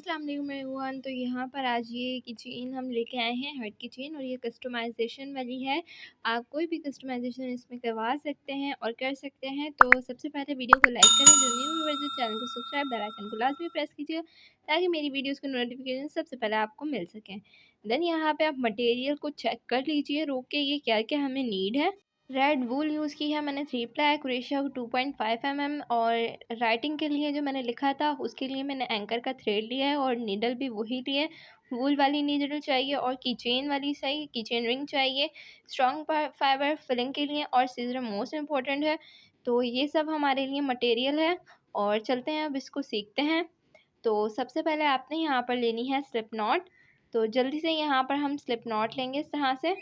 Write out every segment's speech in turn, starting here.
अस्सलाम वालेकुम एवरीवन। तो यहाँ पर आज ये की चेन हम लेके आए हैं हर्ट की चेन, और ये कस्टमाइजेशन वाली है। आप कोई भी कस्टमाइजेशन इसमें करवा सकते हैं और कर सकते हैं। तो सबसे पहले वीडियो को लाइक करें, जो न्यू व्यूअर्स है चैनल को सब्सक्राइब, बेल आइकन को लाजमी प्रेस कीजिए ताकि मेरी वीडियोज़ की नोटिफिकेशन सबसे पहले आपको मिल सकें। देन यहाँ पे आप मटेरियल को चेक कर लीजिए, रोक के ये क्या क्या हमें नीड है। रेड वूल यूज़ की है मैंने 3 प्लाई क्रोशिया 2.5 और राइटिंग के लिए जो मैंने लिखा था उसके लिए मैंने एंकर का थ्रेड लिया है और नीडल भी वही लिए। वूल वाली नीडल चाहिए और कीचेन वाली चाहिए, कीचेन रिंग चाहिए, स्ट्रॉन्ग फाइबर फिलिंग के लिए, और सीजर मोस्ट इम्पॉर्टेंट है। तो ये सब हमारे लिए मटेरियल है और चलते हैं अब इसको सीखते हैं। तो सबसे पहले आपने यहाँ पर लेनी है स्लिप नॉट। तो जल्दी से यहाँ पर हम स्लिप नॉट लेंगे इस तरह से,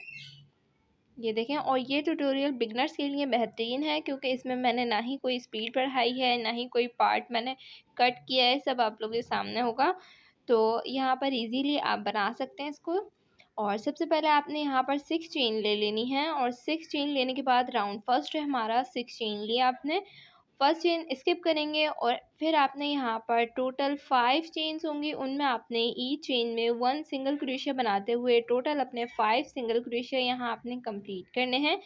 ये देखें। और ये ट्यूटोरियल बिगनर्स के लिए बेहतरीन है क्योंकि इसमें मैंने ना ही कोई स्पीड बढ़ाई है, ना ही कोई पार्ट मैंने कट किया है, सब आप लोगों के सामने होगा। तो यहाँ पर इजीली आप बना सकते हैं इसको। और सबसे पहले आपने यहाँ पर 6 चेन ले लेनी है, और 6 चेन लेने के बाद राउंड फर्स्ट है हमारा 6 चेन लिया आपने। फर्स्ट चेन स्किप करेंगे और फिर आपने यहाँ पर टोटल 5 चेन्स होंगी, उनमें आपने ईच चेन में 1 सिंगल क्रोशिया बनाते हुए टोटल अपने 5 सिंगल क्रोशिया यहाँ आपने कंप्लीट करने हैं।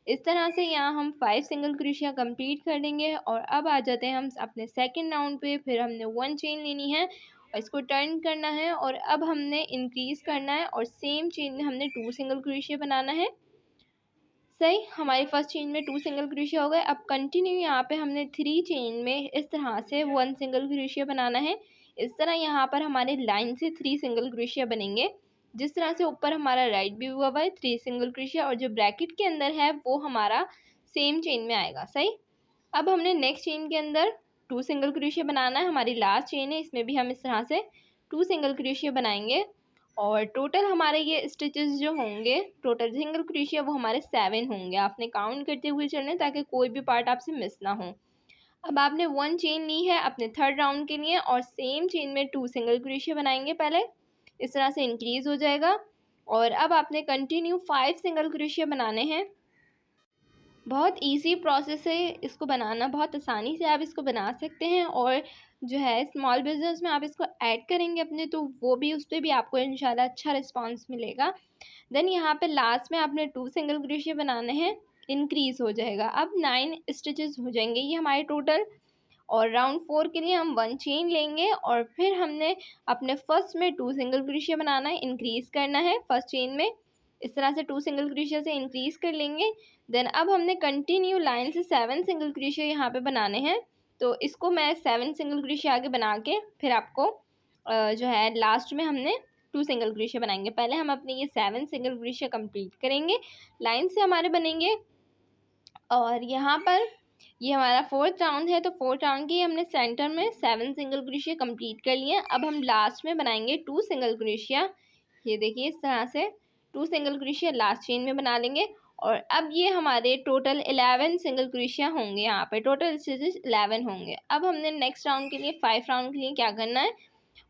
इस तरह से यहाँ हम 5 सिंगल क्रोशिया कंप्लीट कर देंगे। और अब आ जाते हैं हम अपने सेकंड राउंड पे। फिर हमने 1 चेन लेनी है और इसको टर्न करना है, और अब हमने इंक्रीज़ करना है और सेम चेन में हमने 2 सिंगल क्रोशिया बनाना है। सही, हमारी फर्स्ट चेन में 2 सिंगल क्रोशिया हो गए। अब कंटिन्यू यहाँ पे हमने 3 चेन में इस तरह से 1 सिंगल क्रोशिया बनाना है। इस तरह यहाँ पर हमारे लाइन से 3 सिंगल क्रोशिया बनेंगे, जिस तरह से ऊपर हमारा राइट भी हुआ है 3 सिंगल क्रोशिया, और जो ब्रैकेट के अंदर है वो हमारा सेम चेन में आएगा। सही, अब हमने नेक्स्ट चेन के अंदर 2 सिंगल क्रोशिया बनाना है। हमारी लास्ट चेन है, इसमें भी हम इस तरह से 2 सिंगल क्रोशिया बनाएंगे। और टोटल हमारे ये स्टिचेस जो होंगे, टोटल सिंगल क्रोशिया वो हमारे 7 होंगे। आपने काउंट करते हुए चलने ताकि कोई भी पार्ट आपसे मिस ना हो। अब आपने 1 चेन ली है अपने थर्ड राउंड के लिए, और सेम चेन में 2 सिंगल क्रोशिया बनाएंगे पहले, इस तरह से इंक्रीज़ हो जाएगा। और अब आपने कंटिन्यू 5 सिंगल क्रोशिया बनाने हैं। बहुत इजी प्रोसेस है इसको बनाना, बहुत आसानी से आप इसको बना सकते हैं। और जो है स्मॉल बिजनेस में आप इसको ऐड करेंगे अपने, तो वो भी उस पर भी आपको इंशाल्लाह अच्छा रिस्पांस मिलेगा। देन यहाँ पे लास्ट में आपने 2 सिंगल क्रोशिया बनाने हैं, इंक्रीज़ हो जाएगा। अब 9 स्टिचेस हो जाएंगे ये हमारे टोटल। और राउंड 4 के लिए हम 1 चेन लेंगे, और फिर हमने अपने फर्स्ट में 2 सिंगल क्रोशिया बनाना है, इंक्रीज़ करना है फर्स्ट चेन में। इस तरह से 2 सिंगल क्रोशिया से इंक्रीज़ कर लेंगे। देन अब हमने कंटिन्यू लाइन से 7 सिंगल क्रोशिया यहाँ पे बनाने हैं। तो इसको मैं 7 सिंगल क्रोशिया आगे बना के फिर आपको जो है लास्ट में हमने 2 सिंगल क्रोशिया बनाएंगे। पहले हम अपने ये 7 सिंगल क्रोशिया कंप्लीट करेंगे, लाइन से हमारे बनेंगे। और यहाँ पर ये हमारा 4th राउंड है, तो 4th राउंड की हमने सेंटर में 7 सिंगल क्रोशिया कंप्लीट कर लिए। अब हम लास्ट में बनाएंगे 2 सिंगल क्रोशिया। ये देखिए इस तरह से 2 सिंगल क्रोशिया लास्ट चेन में बना लेंगे। और अब ये हमारे टोटल 11 सिंगल क्रोशिया होंगे, यहाँ पे टोटल स्टिचेस 11 होंगे। अब हमने नेक्स्ट राउंड के लिए 5 राउंड के लिए क्या करना है,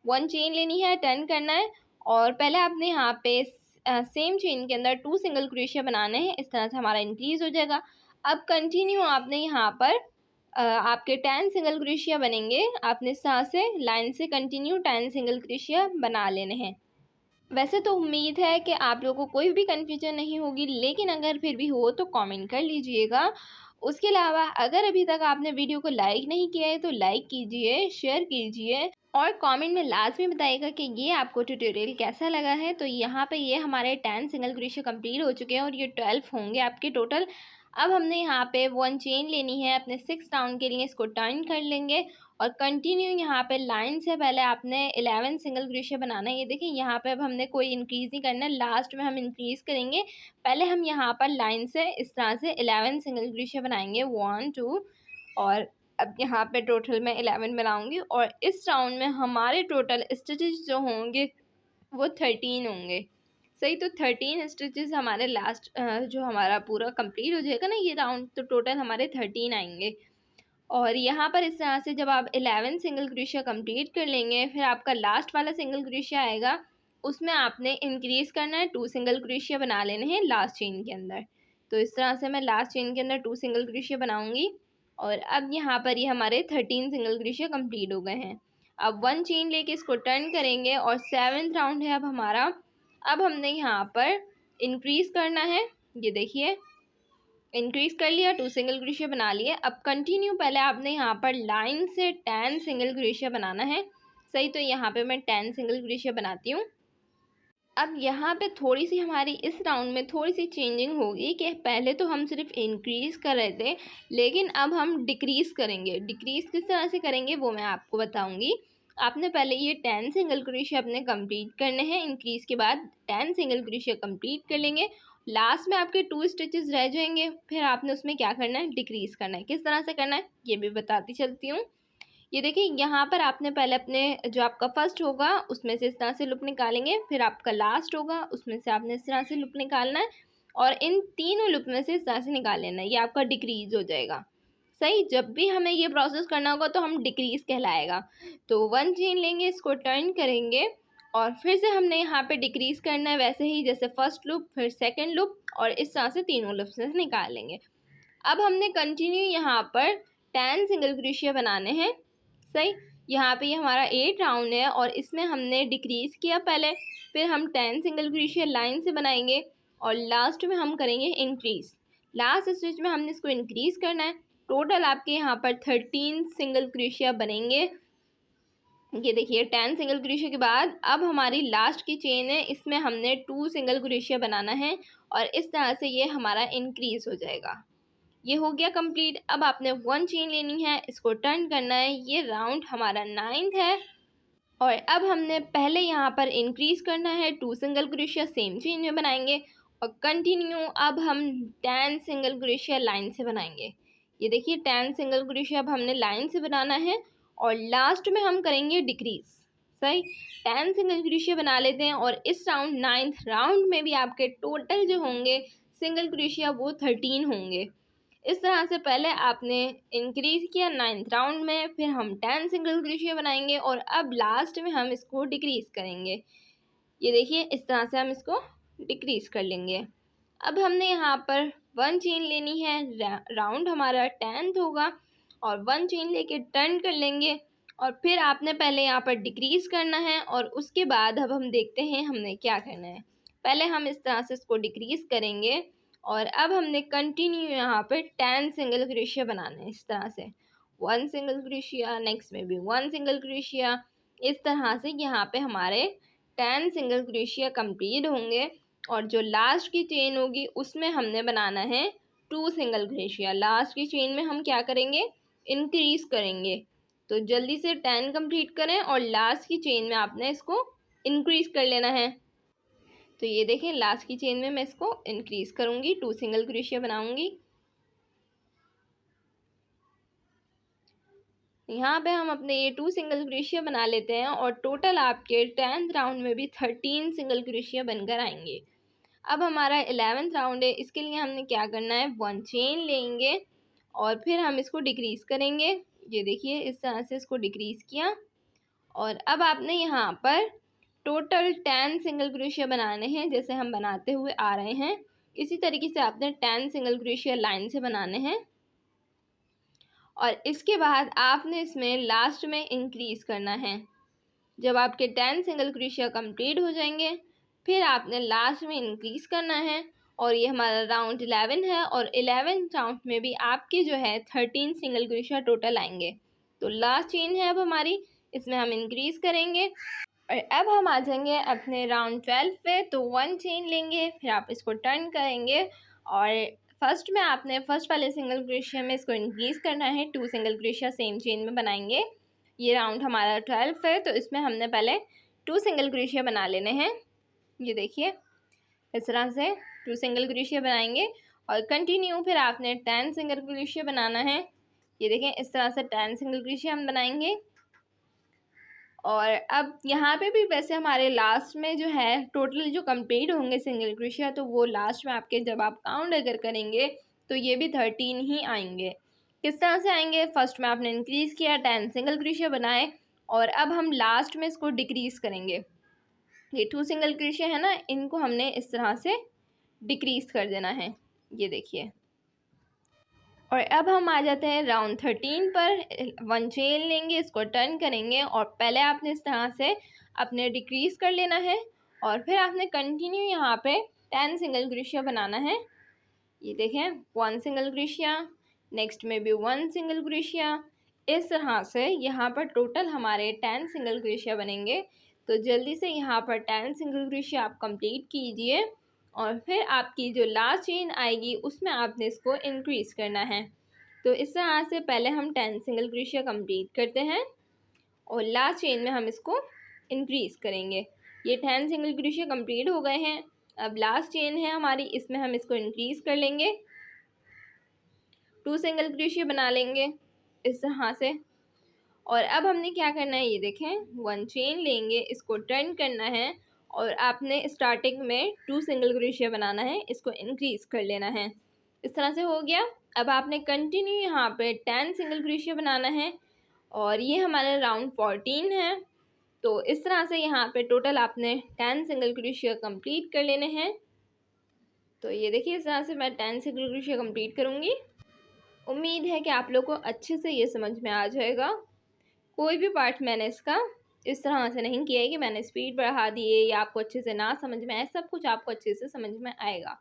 1 चेन लेनी है, टर्न करना है, और पहले आपने यहाँ पे सेम चेन के अंदर 2 सिंगल क्रोशिया बनाने हैं। इस तरह से हमारा इंक्रीज़ हो जाएगा। अब कंटिन्यू आपने यहाँ पर आपके 10 सिंगल क्रोशिया बनेंगे। आपने इस तरह से लाइन से कंटिन्यू 10 सिंगल क्रोशिया बना लेने हैं। वैसे तो उम्मीद है कि आप लोगों को कोई भी कन्फ्यूजन नहीं होगी, लेकिन अगर फिर भी हो तो कमेंट कर लीजिएगा। उसके अलावा अगर अभी तक आपने वीडियो को लाइक नहीं किया है तो लाइक कीजिए, शेयर कीजिए, और कमेंट में लाजमी बताइएगा कि ये आपको ट्यूटोरियल कैसा लगा है। तो यहाँ पे ये हमारे 10 सिंगल क्रोशिया कंप्लीट हो चुके हैं, और ये 12 होंगे आपके टोटल। अब हमने यहाँ पे 1 चेन लेनी है अपने 6 राउंड के लिए, इसको टर्न कर लेंगे और कंटिन्यू यहाँ पे लाइन से पहले आपने 11 सिंगल क्रोशिया बनाना है। ये देखिए यहाँ पे अब हमने कोई इंक्रीज़ नहीं करना, लास्ट में हम इंक्रीज़ करेंगे। पहले हम यहाँ पर लाइन से इस तरह से 11 सिंगल क्रोशिया बनाएंगे, 1 2, और अब यहाँ पे टोटल मैं 11 बनाऊंगी। और इस राउंड में हमारे टोटल स्टिचेस जो होंगे वो 13 होंगे। सही, तो 13 स्टिचेस हमारे लास्ट जो हमारा पूरा कंप्लीट हो जाएगा ना ये राउंड, तो टोटल हमारे 13 आएंगे। और यहाँ पर इस तरह से जब आप 11 सिंगल क्रोशिया कंप्लीट कर लेंगे, फिर आपका लास्ट वाला सिंगल क्रोशिया आएगा, उसमें आपने इंक्रीज़ करना है, 2 सिंगल क्रोशिया बना लेने हैं लास्ट चेन के अंदर। तो इस तरह से मैं लास्ट चेन के अंदर 2 सिंगल क्रोशिया बनाऊंगी। और अब यहाँ पर ये हमारे 13 सिंगल क्रोशिया कंप्लीट हो गए हैं। अब 1 चेन लेके इसको टर्न करेंगे और 7th राउंड है अब हमारा। अब हमने यहाँ पर इंक्रीज करना है, ये देखिए इंक्रीज कर लिया, 2 सिंगल क्रोशिया बना लिए। अब कंटिन्यू पहले आपने यहाँ पर लाइन से 10 सिंगल क्रोशिया बनाना है। सही, तो यहाँ पे मैं 10 सिंगल क्रोशिया बनाती हूँ। अब यहाँ पे थोड़ी सी हमारी इस राउंड में थोड़ी सी चेंजिंग होगी कि पहले तो हम सिर्फ इंक्रीज़ कर रहे थे, लेकिन अब हम डिक्रीज़ करेंगे। डिक्रीज़ किस तरह से करेंगे वो मैं आपको बताऊंगी। आपने पहले ये 10 सिंगल क्रोशिया अपने कंप्लीट करने हैं, इंक्रीज़ के बाद 10 सिंगल क्रोशिया कंप्लीट कर लेंगे। लास्ट में आपके 2 स्टिचेस रह जाएंगे, फिर आपने उसमें क्या करना है, डिक्रीज़ करना है। किस तरह से करना है ये भी बताती चलती हूँ। ये देखिए यहाँ पर आपने पहले अपने जो आपका फर्स्ट होगा उसमें से इस तरह से लूप निकालेंगे, फिर आपका लास्ट होगा उसमें से आपने इस तरह से लूप निकालना है और इन तीनों लूप में से इस तरह से निकाल लेना है। ये आपका डिक्रीज हो जाएगा। सही, जब भी हमें ये प्रोसेस करना होगा तो हम डिक्रीज कहलाएगा। तो 1 चेन लेंगे, इसको टर्न करेंगे और फिर से हमने यहाँ पे डिक्रीज करना है, वैसे ही जैसे फर्स्ट लूप फिर सेकेंड लूप और इस तरह से तीनों लूप से निकाल लेंगे। अब हमने कंटिन्यू यहाँ पर 10 सिंगल क्रोशिया बनाने हैं। सही, यहाँ पे ये हमारा 8 राउंड है और इसमें हमने डिक्रीज़ किया पहले, फिर हम 10 सिंगल क्रोशिया लाइन से बनाएंगे और लास्ट में हम करेंगे इंक्रीज़। लास्ट स्टिच में हमने इसको इंक्रीज़ करना है। टोटल आपके यहाँ पर 13 सिंगल क्रोशिया बनेंगे। ये देखिए 10 सिंगल क्रोशिया के बाद अब हमारी लास्ट की चेन है, इसमें हमने 2 सिंगल क्रोशिया बनाना है और इस तरह से ये हमारा इंक्रीज़ हो जाएगा। ये हो गया कंप्लीट। अब आपने 1 चेन लेनी है, इसको टर्न करना है। ये राउंड हमारा 9th है और अब हमने पहले यहाँ पर इंक्रीज़ करना है, 2 सिंगल क्रोशिया सेम चेन में बनाएंगे और कंटिन्यू अब हम 10 सिंगल क्रोशिया लाइन से बनाएंगे। ये देखिए 10 सिंगल क्रोशिया अब हमने लाइन से बनाना है और लास्ट में हम करेंगे डिक्रीज़। सही, 10 सिंगल क्रोशिया बना लेते हैं और इस राउंड 9th राउंड में भी आपके टोटल जो होंगे सिंगल क्रोशिया वो 13 होंगे। इस तरह से पहले आपने इंक्रीज़ किया 9th राउंड में, फिर हम 10 सिंगल क्रोशिया बनाएंगे और अब लास्ट में हम इसको डिक्रीज़ करेंगे। ये देखिए इस तरह से हम इसको डिक्रीज़ कर लेंगे। अब हमने यहाँ पर 1 चेन लेनी है, राउंड हमारा 10th होगा और 1 चेन लेके टर्न कर लेंगे और फिर आपने पहले यहाँ पर डिक्रीज़ करना है और उसके बाद अब हम देखते हैं हमने क्या करना है। पहले हम इस तरह से इसको डिक्रीज़ करेंगे और अब हमने कंटिन्यू यहाँ पे 10 सिंगल क्रोशिया बनाना है। इस तरह से 1 सिंगल क्रोशिया, नेक्स्ट में भी 1 सिंगल क्रोशिया, इस तरह से यहाँ पे हमारे 10 सिंगल क्रोशिया कंप्लीट होंगे और जो लास्ट की चेन होगी उसमें हमने बनाना है 2 सिंगल क्रोशिया। लास्ट की चेन में हम क्या करेंगे, इंक्रीज़ करेंगे। तो जल्दी से 10 कंप्लीट करें और लास्ट की चेन में आपने इसको इंक्रीज़ कर लेना है। तो ये देखें लास्ट की चेन में मैं इसको इंक्रीज़ करूँगी, 2 सिंगल क्रोशिया बनाऊँगी। यहाँ पे हम अपने ये 2 सिंगल क्रोशिया बना लेते हैं और टोटल आपके 10th राउंड में भी 13 सिंगल क्रोशिया बनकर आएंगे। अब हमारा 11th राउंड है, इसके लिए हमने क्या करना है, 1 चेन लेंगे और फिर हम इसको डिक्रीज़ करेंगे। ये देखिए इस तरह से इसको डिक्रीज़ किया और अब आपने यहाँ पर टोटल 10 सिंगल क्रोशिया बनाने हैं जैसे हम बनाते हुए आ रहे हैं। इसी तरीके से आपने 10 सिंगल क्रोशिया लाइन से बनाने हैं और इसके बाद आपने इसमें लास्ट में इंक्रीज़ करना है। जब आपके 10 सिंगल क्रोशिया कंप्लीट हो जाएंगे फिर आपने लास्ट में इंक्रीज़ करना है और ये हमारा राउंड 11 है और 11th राउंड में भी आपके जो है 13 सिंगल क्रोशिया टोटल आएंगे। तो लास्ट चेन है अब हमारी, इसमें हम इंक्रीज़ करेंगे और अब हम आ जाएंगे अपने राउंड 12 पे। तो 1 चेन लेंगे, फिर आप इसको टर्न करेंगे और फर्स्ट में आपने फर्स्ट वाले सिंगल क्रोशिया में इसको इंक्रीज़ करना है, 2 सिंगल क्रोशिया सेम चेन में बनाएंगे। ये राउंड हमारा 12 है तो इसमें हमने पहले 2 सिंगल क्रोशिया बना लेने हैं। ये देखिए इस तरह से 2 सिंगल क्रोशिया बनाएंगे और कंटिन्यू फिर आपने 10 सिंगल क्रोशिया बनाना है। ये देखें इस तरह से 10 सिंगल क्रोशिया हम बनाएंगे और अब यहाँ पे भी वैसे हमारे लास्ट में जो है टोटल जो कंप्लीट होंगे सिंगल क्रोशिया तो वो लास्ट में आपके जब आप काउंट अगर करेंगे तो ये भी 13 ही आएंगे। किस तरह से आएंगे, फर्स्ट में आपने इंक्रीज़ किया, 10 सिंगल क्रोशिया बनाए और अब हम लास्ट में इसको डिक्रीज़ करेंगे। ये 2 सिंगल क्रोशिया है ना, इनको हमने इस तरह से डिक्रीज़ कर देना है। ये देखिए और अब हम आ जाते हैं राउंड 13 पर। 1 चेन लेंगे, इसको टर्न करेंगे और पहले आपने इस तरह से अपने डिक्रीज़ कर लेना है और फिर आपने कंटिन्यू यहाँ पे 10 सिंगल क्रोशिया बनाना है। ये देखें 1 सिंगल क्रोशिया, नेक्स्ट में भी 1 सिंगल क्रोशिया, इस तरह से यहाँ पर टोटल हमारे 10 सिंगल क्रोशिया बनेंगे। तो जल्दी से यहाँ पर 10 सिंगल क्रोशिया आप कंप्लीट कीजिए और फिर आपकी जो लास्ट चेन आएगी उसमें आपने इसको इंक्रीज़ करना है। तो इस तरह से पहले हम 10 सिंगल क्रोशिया कंप्लीट करते हैं और लास्ट चेन में हम इसको इंक्रीज़ करेंगे। ये 10 सिंगल क्रोशिया कंप्लीट हो गए हैं। अब लास्ट चेन है हमारी, इसमें हम इसको इंक्रीज़ कर लेंगे, 2 सिंगल क्रोशिया बना लेंगे इस तरह से। और अब हमने क्या करना है, ये देखें 1 चेन लेंगे, इसको टर्न करना है और आपने स्टार्टिंग में 2 सिंगल क्रोशिया बनाना है, इसको इंक्रीज़ कर लेना है। इस तरह से हो गया। अब आपने कंटिन्यू यहाँ पे 10 सिंगल क्रोशिया बनाना है और ये हमारा राउंड 14 है। तो इस तरह से यहाँ पे टोटल आपने 10 सिंगल क्रोशिया कंप्लीट कर लेने हैं। तो ये देखिए इस तरह से मैं 10 सिंगल क्रोशिया कंप्लीट करूँगी। उम्मीद है कि आप लोग को अच्छे से ये समझ में आ जाएगा। कोई भी पार्ट मैंने इसका इस तरह से नहीं किया है कि मैंने स्पीड बढ़ा दी है या आपको अच्छे से ना समझ में आए, सब कुछ आपको अच्छे से समझ में आएगा।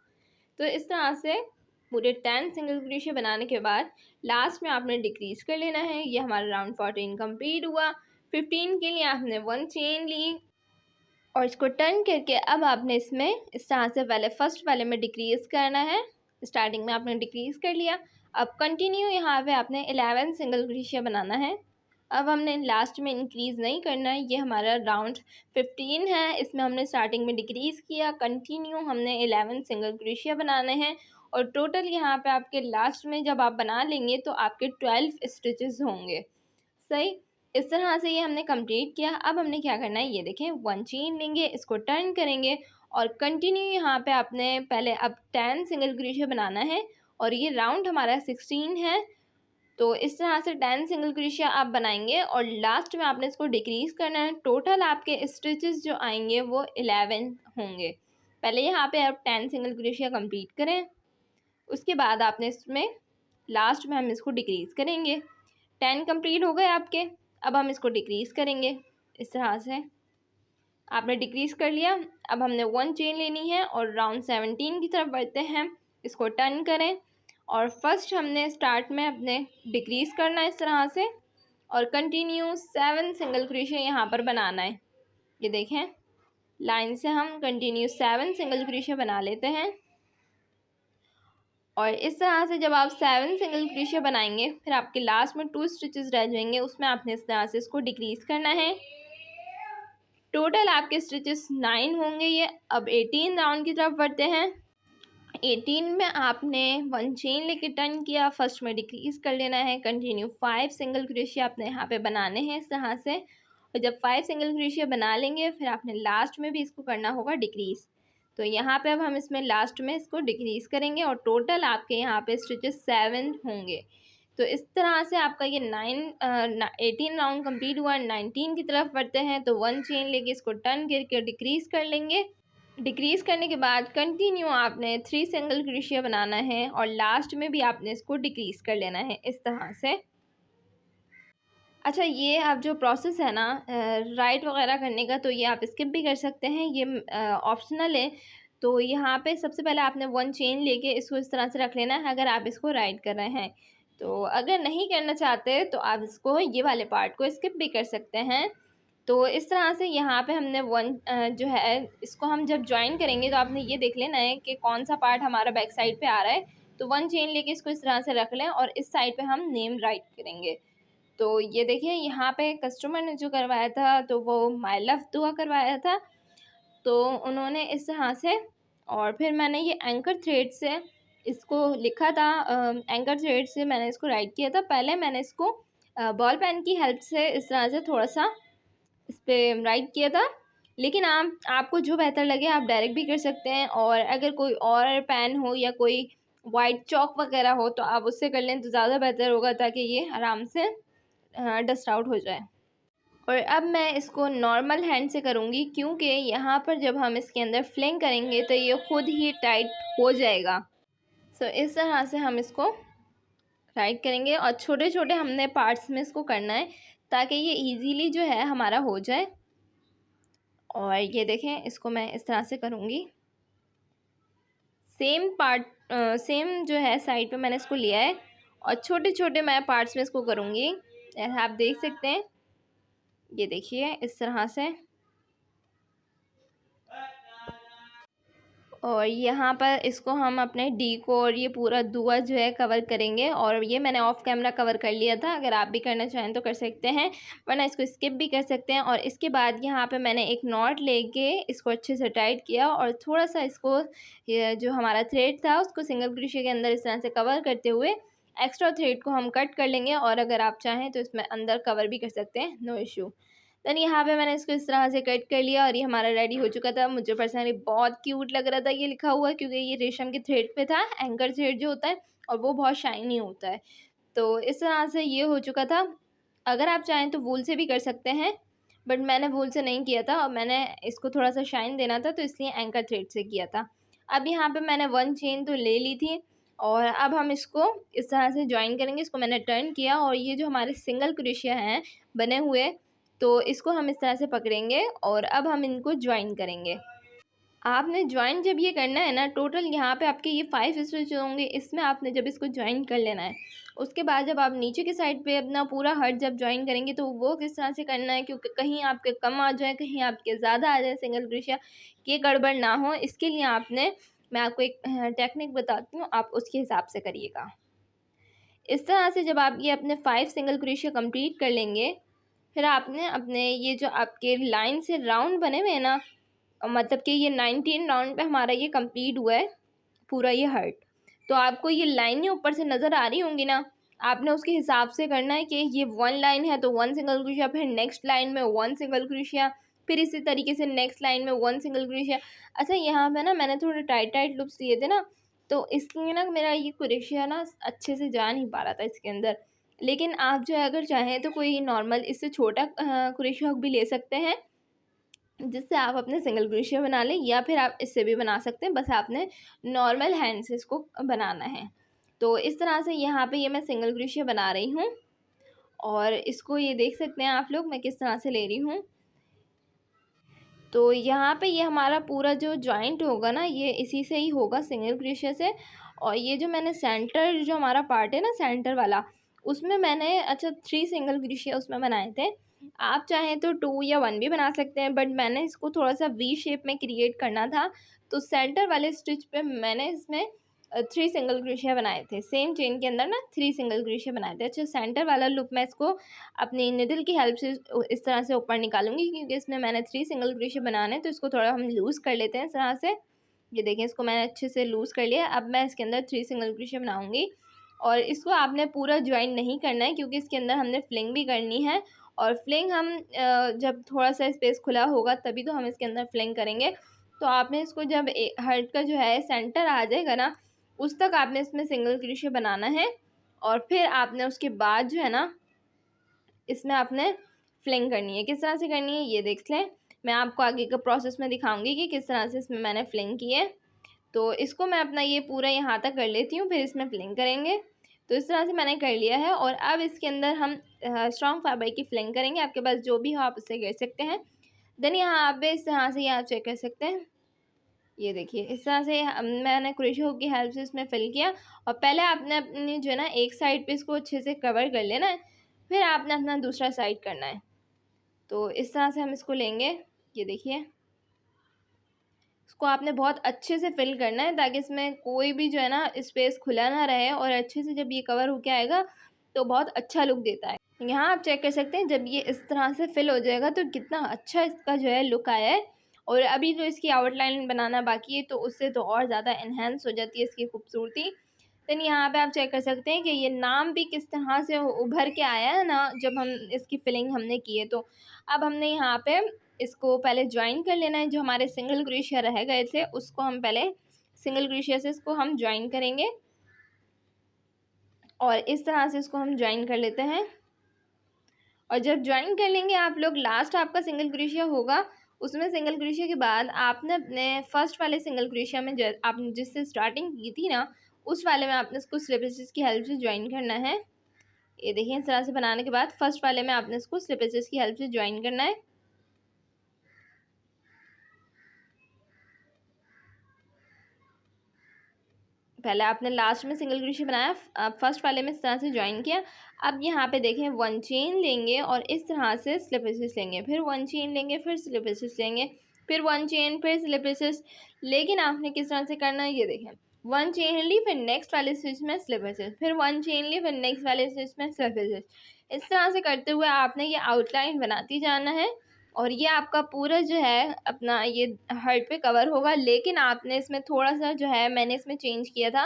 तो इस तरह से पूरे 10 सिंगल क्रोशिया बनाने के बाद लास्ट में आपने डिक्रीज़ कर लेना है। ये हमारा राउंड 14 कंप्लीट हुआ। 15 के लिए आपने 1 चेन ली और इसको टर्न करके अब आपने इसमें इस तरह से पहले फर्स्ट वाले में डिक्रीज़ करना है। स्टार्टिंग में आपने डिक्रीज़ कर लिया, अब कंटिन्यू यहाँ पे आपने 11 सिंगल क्रोशिया बनाना है। अब हमने लास्ट में इंक्रीज़ नहीं करना है। ये हमारा राउंड 15 है, इसमें हमने स्टार्टिंग में डिक्रीज़ किया, कंटिन्यू हमने 11 सिंगल क्रोशिया बनाने हैं और टोटल यहाँ पे आपके लास्ट में जब आप बना लेंगे तो आपके 12 स्टिचेस होंगे। सही, इस तरह से ये हमने कंप्लीट किया। अब हमने क्या करना है, ये देखें 1 चेन लेंगे, इसको टर्न करेंगे और कंटिन्यू यहाँ पे आपने पहले अब 10 सिंगल क्रोशिया बनाना है और ये राउंड हमारा 16 है। तो इस तरह से 10 सिंगल क्रोशिया आप बनाएंगे और लास्ट में आपने इसको डिक्रीज़ करना है। टोटल आपके स्टिचेस जो आएंगे वो 11 होंगे। पहले यहाँ पे आप 10 सिंगल क्रोशिया कंप्लीट करें, उसके बाद आपने इसमें लास्ट में हम इसको डिक्रीज़ करेंगे। 10 कंप्लीट हो गए आपके, अब हम इसको डिक्रीज़ करेंगे। इस तरह से आपने डिक्रीज़ कर लिया। अब हमने 1 चेन लेनी है और राउंड 17 की तरफ बढ़ते हैं। इसको टर्न करें और फर्स्ट हमने स्टार्ट में अपने डिक्रीज़ करना है इस तरह से और कंटिन्यू 7 सिंगल क्रोशिया यहाँ पर बनाना है। ये देखें लाइन से हम कंटिन्यू 7 सिंगल क्रोशिया बना लेते हैं और इस तरह से जब आप 7 सिंगल क्रोशिया बनाएंगे फिर आपके लास्ट में 2 स्टिचेस रह जाएंगे, उसमें आपने इस तरह से इसको डिक्रीज़ करना है। टोटल आपके स्टिचेस 9 होंगे। ये अब 18 राउंड की तरफ बढ़ते हैं। 18 में आपने 1 चेन लेके टर्न किया, फर्स्ट में डिक्रीज़ कर लेना है, कंटिन्यू 5 सिंगल क्रोशिया आपने यहाँ पे बनाने हैं इस तरह से। और जब 5 सिंगल क्रोशिया बना लेंगे फिर आपने लास्ट में भी इसको करना होगा डिक्रीज़। तो यहाँ पे अब हम इसमें लास्ट में इसको डिक्रीज़ करेंगे और टोटल आपके यहाँ पे स्टिचेस 7 होंगे। तो इस तरह से आपका ये 18 राउंड कंप्लीट हुआ। 19 की तरफ बढ़ते हैं। तो 1 चेन लेके इसको टर्न करके डिक्रीज़ कर लेंगे। डिक्रीज़ करने के बाद कंटिन्यू आपने 3 सिंगल क्रोशिया बनाना है और लास्ट में भी आपने इसको डिक्रीज़ कर लेना है इस तरह से। अच्छा, ये आप जो प्रोसेस है ना राइट वगैरह करने का, तो ये आप स्किप भी कर सकते हैं, ये ऑप्शनल है। तो यहाँ पे सबसे पहले आपने 1 चेन लेके इसको इस तरह से रख लेना है अगर आप इसको राइट कर रहे हैं। तो अगर नहीं करना चाहते तो आप इसको ये वाले पार्ट को स्किप भी कर सकते हैं। तो इस तरह से यहाँ पे हमने 1 जो है इसको हम जब जॉइन करेंगे तो आपने ये देख लेना है कि कौन सा पार्ट हमारा बैक साइड पे आ रहा है। तो 1 चेन लेके इसको इस तरह से रख लें और इस साइड पे हम नेम राइट करेंगे। तो ये देखिए यहाँ पे कस्टमर ने जो करवाया था तो वो माय लव दुआ करवाया था। तो उन्होंने इस तरह से और फिर मैंने ये एंकर थ्रेड से इसको लिखा था। एंकर थ्रेड से मैंने इसको राइट किया था। पहले मैंने इसको बॉल पेन की हेल्प से इस तरह से थोड़ा सा इस पर राइट किया था, लेकिन आपको जो बेहतर लगे आप डायरेक्ट भी कर सकते हैं। और अगर कोई और पेन हो या कोई वाइट चॉक वगैरह हो तो आप उससे कर लें तो ज़्यादा बेहतर होगा, ताकि ये आराम से डस्ट आउट हो जाए। और अब मैं इसको नॉर्मल हैंड से करूँगी क्योंकि यहाँ पर जब हम इसके अंदर फ्लिंग करेंगे तो ये ख़ुद ही टाइट हो जाएगा। सो इस तरह से हम इसको राइट करेंगे और छोटे छोटे हमने पार्ट्स में इसको करना है ताकि ये इजीली जो है हमारा हो जाए। और ये देखें, इसको मैं इस तरह से करूँगी। सेम पार्ट सेम जो है साइड पे मैंने इसको लिया है और छोटे छोटे मैं पार्ट्स में इसको करूँगी। ऐसा आप देख सकते हैं, ये देखिए इस तरह से। और यहाँ पर इसको हम अपने डी को और ये पूरा दुआ जो है कवर करेंगे। और ये मैंने ऑफ कैमरा कवर कर लिया था, अगर आप भी करना चाहें तो कर सकते हैं, वरना इसको स्किप भी कर सकते हैं। और इसके बाद यहाँ पे मैंने एक नॉट लेके इसको अच्छे से टाइट किया और थोड़ा सा इसको ये जो हमारा थ्रेड था उसको सिंगल क्रोशिया के अंदर इस तरह से कवर करते हुए एक्स्ट्रा थ्रेड को हम कट कर लेंगे। और अगर आप चाहें तो इसमें अंदर कवर भी कर सकते हैं, नो इशू। देन यहाँ पे मैंने इसको इस तरह से कट कर लिया और ये हमारा रेडी हो चुका था। मुझे पर्सनली बहुत क्यूट लग रहा था ये लिखा हुआ, क्योंकि ये रेशम के थ्रेड पे था, एंकर थ्रेड जो होता है, और वो बहुत शाइनी होता है। तो इस तरह से ये हो चुका था। अगर आप चाहें तो वूल से भी कर सकते हैं, बट मैंने वूल से नहीं किया था और मैंने इसको थोड़ा सा शाइन देना था तो इसलिए एंकर थ्रेड से किया था। अब यहाँ पे मैंने 1 चेन तो ले ली थी और अब हम इसको इस तरह से ज्वाइन करेंगे। इसको मैंने टर्न किया और ये जो हमारे सिंगल क्रोशिया हैं बने हुए, तो इसको हम इस तरह से पकड़ेंगे और अब हम इनको ज्वाइन करेंगे। आपने ज्वाइन जब ये करना है ना, टोटल यहाँ पे आपके ये 5 स्टिच होंगे, इसमें आपने जब इसको ज्वाइन कर लेना है, उसके बाद जब आप नीचे की साइड पे अपना पूरा हर्ट जब ज्वाइन करेंगे तो वो किस तरह से करना है, क्योंकि कहीं आपके कम आ जाए, कहीं आपके ज़्यादा आ जाए सिंगल क्रोशिया, ये गड़बड़ ना हो, इसके लिए आपने, मैं आपको एक टेक्निक बताती हूँ, आप उसके हिसाब से करिएगा। इस तरह से जब आप ये अपने 5 सिंगल क्रोशिया कंप्लीट कर लेंगे, फिर आपने अपने ये जो आपके लाइन से राउंड बने हुए हैं ना, मतलब कि ये 19 राउंड पे हमारा ये कंप्लीट हुआ है पूरा ये हर्ट। तो आपको ये लाइनें ऊपर से नज़र आ रही होंगी ना, आपने उसके हिसाब से करना है कि ये 1 लाइन है तो 1 सिंगल क्रोशिया, फिर नेक्स्ट लाइन में 1 सिंगल क्रोशिया, फिर इसी तरीके से नेक्स्ट लाइन में 1 सिंगल क्रोशिया। अच्छा, यहाँ पे ना मैंने थोड़े टाइट टाइट लूप्स लिए थे ना, तो इसलिए ना मेरा ये क्रोशिया ना अच्छे से जा नहीं पा रहा था इसके अंदर। लेकिन आप जो है अगर चाहें तो कोई नॉर्मल इससे छोटा क्रोशिया हुक भी ले सकते हैं, जिससे आप अपने सिंगल क्रोशिया बना लें, या फिर आप इससे भी बना सकते हैं, बस आपने नॉर्मल हैंड से इसको बनाना है। तो इस तरह से यहाँ पे ये मैं सिंगल क्रोशिया बना रही हूँ और इसको ये देख सकते हैं आप लोग मैं किस तरह से ले रही हूँ। तो यहाँ पे ये हमारा पूरा जो जॉइंट होगा ना, ये इसी से ही होगा, सिंगल क्रोशिया से। और ये जो मैंने सेंटर जो हमारा पार्ट है ना, सेंटर वाला, उसमें मैंने 3 सिंगल क्रोशिया उसमें बनाए थे। आप चाहें तो 2 या 1 भी बना सकते हैं, बट मैंने इसको थोड़ा सा वी शेप में क्रिएट करना था, तो सेंटर वाले स्टिच पे मैंने इसमें 3 सिंगल क्रोशिया बनाए थे। सेम चेन के अंदर ना 3 सिंगल क्रोशिया बनाए थे। अच्छा, सेंटर वाला लूप मैं इसको अपनी निडल की हेल्प से इस तरह से ऊपर निकालूंगी, क्योंकि इसमें मैंने 3 सिंगल क्रोशिया बनाने हैं, तो इसको थोड़ा हम लूज़ कर लेते हैं इस तरह से। ये देखें, इसको मैंने अच्छे से लूज़ कर लिया। अब मैं इसके अंदर 3 सिंगल क्रोशिया बनाऊंगी और इसको आपने पूरा ज्वाइन नहीं करना है, क्योंकि इसके अंदर हमने फ्लिंग भी करनी है। और फ्लिंग हम जब थोड़ा सा स्पेस खुला होगा तभी तो हम इसके अंदर फ्लिंग करेंगे। तो आपने इसको जब हर्ट का जो है सेंटर आ जाएगा ना, उस तक आपने इसमें सिंगल क्रोशिया बनाना है। और फिर आपने उसके बाद जो है ना, इसमें आपने फ्लिंग करनी है। किस तरह से करनी है ये देख लें, मैं आपको आगे का प्रोसेस में दिखाऊंगी कि किस तरह से इसमें मैंने फ्लिंग की है। तो इसको मैं अपना ये पूरा यहाँ तक कर लेती हूँ, फिर इसमें फ्लिंग करेंगे। तो इस तरह से मैंने कर लिया है और अब इसके अंदर हम स्ट्रॉन्ग फाइबर की फ्लिंग करेंगे। आपके पास जो भी हो आप उससे कर सकते हैं। देन यहाँ आप इस तरह से यहाँ चेक कर सकते हैं, ये देखिए इस तरह से मैंने क्रोशिया हुक की हेल्प से इसमें फिल किया। और पहले आपने अपनी जो है ना एक साइड पे इसको अच्छे से कवर कर लेना है, फिर आपने अपना दूसरा साइड करना है। तो इस तरह से हम इसको लेंगे, ये देखिए, इसको आपने बहुत अच्छे से फिल करना है ताकि इसमें कोई भी जो है ना स्पेस खुला ना रहे, और अच्छे से जब ये कवर होके आएगा तो बहुत अच्छा लुक देता है। यहाँ आप चेक कर सकते हैं जब ये इस तरह से फिल हो जाएगा तो कितना अच्छा इसका जो है लुक आया है। और अभी जो इसकी आउटलाइन बनाना बाकी है, तो उससे तो और ज़्यादा इन्हेंस हो जाती है इसकी खूबसूरती। देन यहाँ पे आप चेक कर सकते हैं कि ये नाम भी किस तरह से उभर के आया है ना, जब हम इसकी फिलिंग हमने की है। तो अब हमने यहाँ पे इसको पहले ज्वाइन कर लेना है। जो हमारे सिंगल क्रोशिया रह गए थे उसको हम पहले सिंगल क्रोशिया से इसको हम ज्वाइन करेंगे और इस तरह से इसको हम ज्वाइन कर लेते हैं। और जब ज्वाइन कर लेंगे आप लोग, लास्ट आपका सिंगल क्रोशिया होगा, उसमें सिंगल क्रोशिया के बाद आपने अपने फर्स्ट वाले सिंगल क्रोशिया में आपने जिससे स्टार्टिंग की थी ना, उस वाले में आपने इसको स्लिप स्टिच की हेल्प से ज्वाइन करना है। ये देखिए इस तरह से बनाने के बाद फर्स्ट वाले में आपने इसको स्लिप स्टिच की हेल्प से ज्वाइन करना है। पहले आपने लास्ट में सिंगल क्रोशे बनाया, फर्स्ट वाले में इस तरह से ज्वाइन किया। अब यहाँ पे देखें 1 चेन लेंगे और इस तरह से स्लिप स्टिच लेंगे, फिर 1 चेन लेंगे, फिर स्लिप स्टिच लेंगे, फिर 1 चेन, फिर स्लिप स्टिच। लेकिन आपने किस तरह से करना है ये देखें, 1 चेन ली, फिर नेक्स्ट वाले स्टिच में स्लिप स्टिच, फिर 1 चेन ली, फिर नेक्स्ट वाले स्टिच में स्लिप स्टिच। इस तरह से करते हुए आपने ये आउटलाइन बनाती जाना है और ये आपका पूरा जो है अपना ये हर्ट पे कवर होगा। लेकिन आपने इसमें थोड़ा सा जो है मैंने इसमें चेंज किया था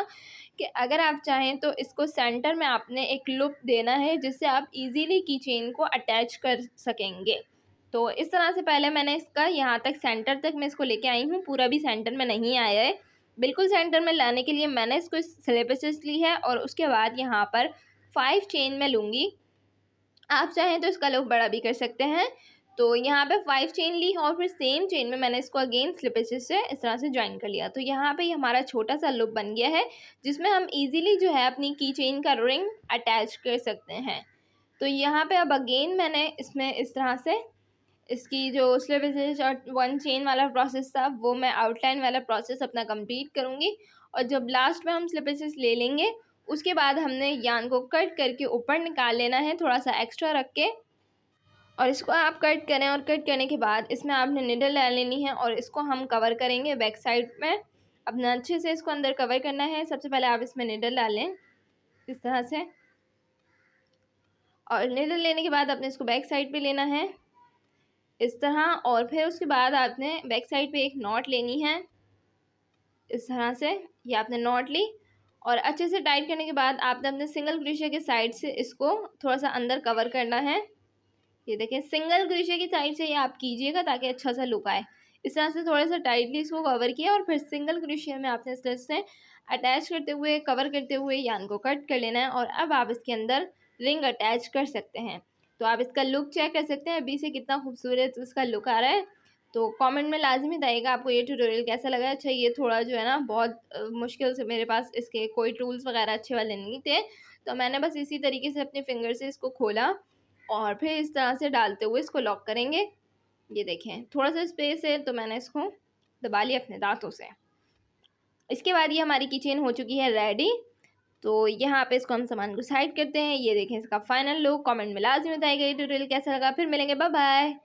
कि अगर आप चाहें तो इसको सेंटर में आपने एक लुप देना है जिससे आप इजीली की चेन को अटैच कर सकेंगे। तो इस तरह से पहले मैंने इसका यहाँ तक सेंटर तक मैं इसको लेके आई हूँ, पूरा भी सेंटर में नहीं आया है। बिल्कुल सेंटर में लाने के लिए मैंने इसको स्लिप स्टिच ली है और उसके बाद यहाँ पर 5 चेन में लूँगी। आप चाहें तो इसका लुप बड़ा भी कर सकते हैं। तो यहाँ पे 5 चेन ली और फिर सेम चेन में मैंने इसको अगेन स्लिप स्टिच से इस तरह से ज्वाइन कर लिया। तो यहाँ पे हमारा छोटा सा लुप बन गया है जिसमें हम इजीली जो है अपनी की चेन का रिंग अटैच कर सकते हैं। तो यहाँ पे अब अगेन मैंने इसमें इस तरह से इसकी जो स्लिप स्टिच और 1 चेन वाला प्रोसेस था वो मैं आउटलाइन वाला प्रोसेस अपना कंप्लीट करूँगी। और जब लास्ट में हम स्लिप स्टिच ले लेंगे उसके बाद हमने यान को कट करके ऊपर निकाल लेना है थोड़ा सा एक्स्ट्रा रख के, और इसको आप कट करें और कट करने के बाद इसमें आपने निडल डाल लेनी है और इसको हम कवर करेंगे बैक साइड में। अपना अच्छे से इसको अंदर कवर करना है। सबसे पहले आप इसमें निडल डालें इस तरह से, और निडल लेने के बाद आपने इसको बैक साइड पे लेना है इस तरह, और फिर उसके बाद आपने बैक साइड पे एक नॉट लेनी है इस तरह से। ये आपने नॉट ली और अच्छे से टाइट करने के बाद आपने अपने सिंगल क्रोशे के साइड से इसको थोड़ा सा अंदर कवर करना है। ये देखें सिंगल क्रोशे की साइड से ये आप कीजिएगा ताकि अच्छा सा लुक आए। इस तरह से थोड़ा सा टाइटली इसको कवर किया और फिर सिंगल क्रोशे में आपने स्टिच से अटैच करते हुए कवर करते हुए यान को कट कर लेना है। और अब आप इसके अंदर रिंग अटैच कर सकते हैं। तो आप इसका लुक चेक कर सकते हैं अभी से कितना खूबसूरत इसका लुक आ रहा है। तो कमेंट में लाजमी बताइएगा आपको ये ट्यूटोरियल कैसा लगा। अच्छा ये थोड़ा जो है ना बहुत मुश्किल से, मेरे पास इसके कोई टूल्स वगैरह अच्छे वाले नहीं थे, तो मैंने बस इसी तरीके से अपने फिंगर से इसको खोला और फिर इस तरह से डालते हुए इसको लॉक करेंगे। ये देखें थोड़ा सा स्पेस है तो मैंने इसको दबा लिया अपने दांतों से। इसके बाद ये हमारी किचन हो चुकी है रेडी। तो यहाँ पे इसको हम सामान को साइड करते हैं। ये देखें इसका फाइनल लुक। कमेंट में लाजमी बताइएगा ये ट्यूटोरियल कैसा लगा। फिर मिलेंगे, बाय बाय।